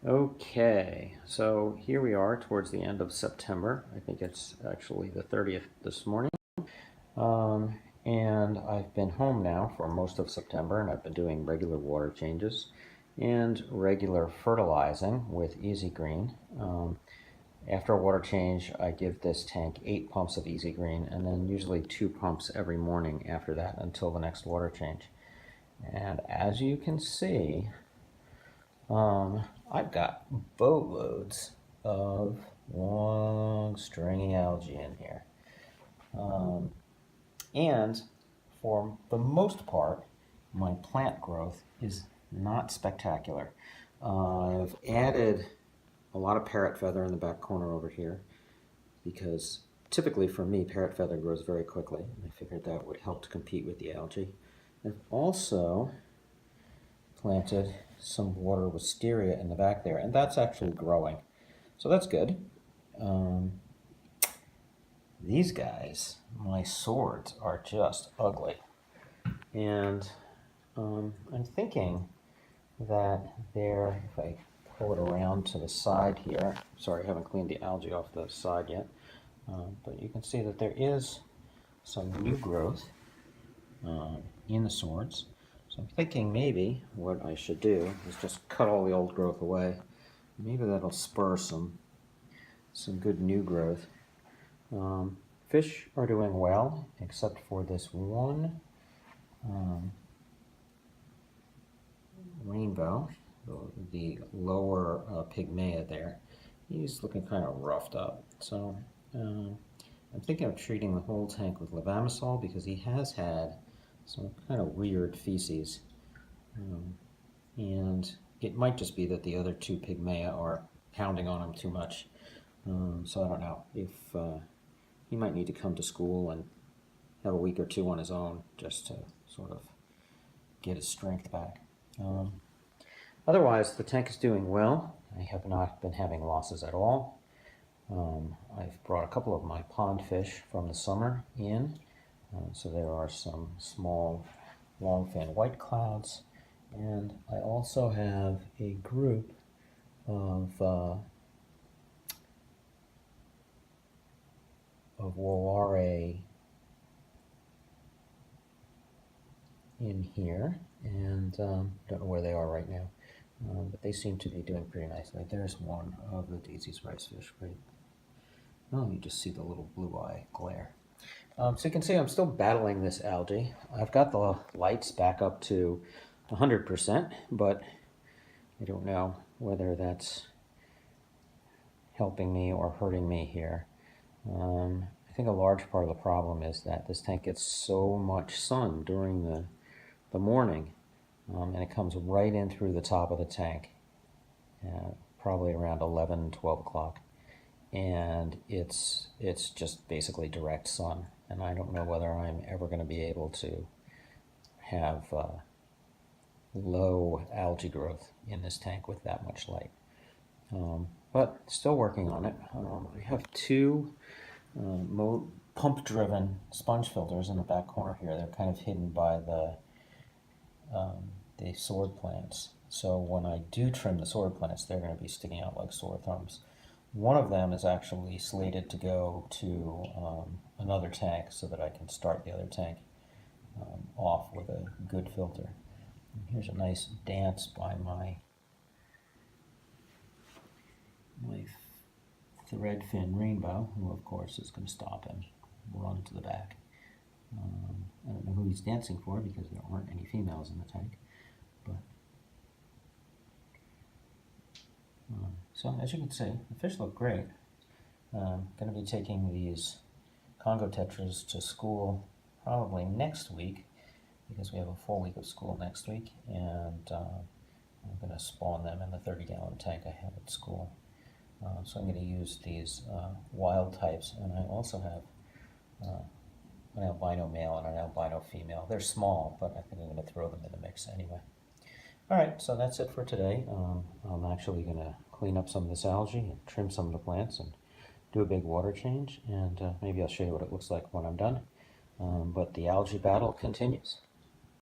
Okay, so here we are towards the end of September. I think it's actually the 30th this morning. And I've been home now for most of September, and I've been doing regular water changes and regular fertilizing with Easy Green. After a water change, I give this tank 8 pumps of Easy Green, and then usually 2 pumps every morning after that until the next water change. And as you can see, I've got boatloads of long stringy algae in here. And for the most part, my plant growth is not spectacular. I've added a lot of parrot feather in the back corner over here because typically for me, parrot feather grows very quickly. I figured that would help to compete with the algae. I've also planted some water wisteria in the back there, and that's actually growing. So that's good. These guys, my swords, are just ugly. And I'm thinking that they're, if I pull it around to the side here, sorry, I haven't cleaned the algae off the side yet, but you can see that there is some new growth in the swords. So I'm thinking maybe what I should do is just cut all the old growth away. Maybe that'll spur some good new growth. Fish are doing well, except for this one rainbow, the lower pygmea there. He's looking kind of roughed up. So I'm thinking of treating the whole tank with levamisole because he has had some kind of weird feces. And it might just be that the other 2 pygmea are pounding on him too much. So I don't know if he might need to come to school and have a week or 2 on his own just to sort of get his strength back. Otherwise, the tank is doing well. I have not been having losses at all. I've brought a couple of my pond fish from the summer in. So there are some small longfin white clouds. And I also have a group of Wallare in here, and don't know where they are right now, but they seem to be doing pretty nicely. There's one of the Daisy's rice fish. Right? Oh, you just see the little blue eye glare. So you can see I'm still battling this algae. I've got the lights back up to 100%, but I don't know whether that's helping me or hurting me here. I think a large part of the problem is that this tank gets so much sun during the morning, and it comes right in through the top of the tank, probably around 11, 12 o'clock. And it's just basically direct sun, and I don't know whether I'm ever going to be able to have low algae growth in this tank with that much light. But still working on it. I have 2 pump-driven sponge filters in the back corner here. They're kind of hidden by the sword plants. So when I do trim the sword plants, they're going to be sticking out like sore thumbs. One of them is actually slated to go to another tank so that I can start the other tank off with a good filter. And here's a nice dance by my threadfin rainbow, who of course is going to stop and run to the back. I don't know who he's dancing for because there aren't any females in the tank. But so as you can see, the fish look great. I'm going to be taking these Congo tetras to school probably next week because we have a full week of school next week, and I'm going to spawn them in the 30-gallon tank I have at school. So I'm going to use these wild types, and I also have an albino male and an albino female. They're small, but I think I'm going to throw them in the mix anyway. Alright, so that's it for today. I'm actually going to clean up some of this algae and trim some of the plants and do a big water change, and maybe I'll show you what it looks like when I'm done. But the algae battle continues.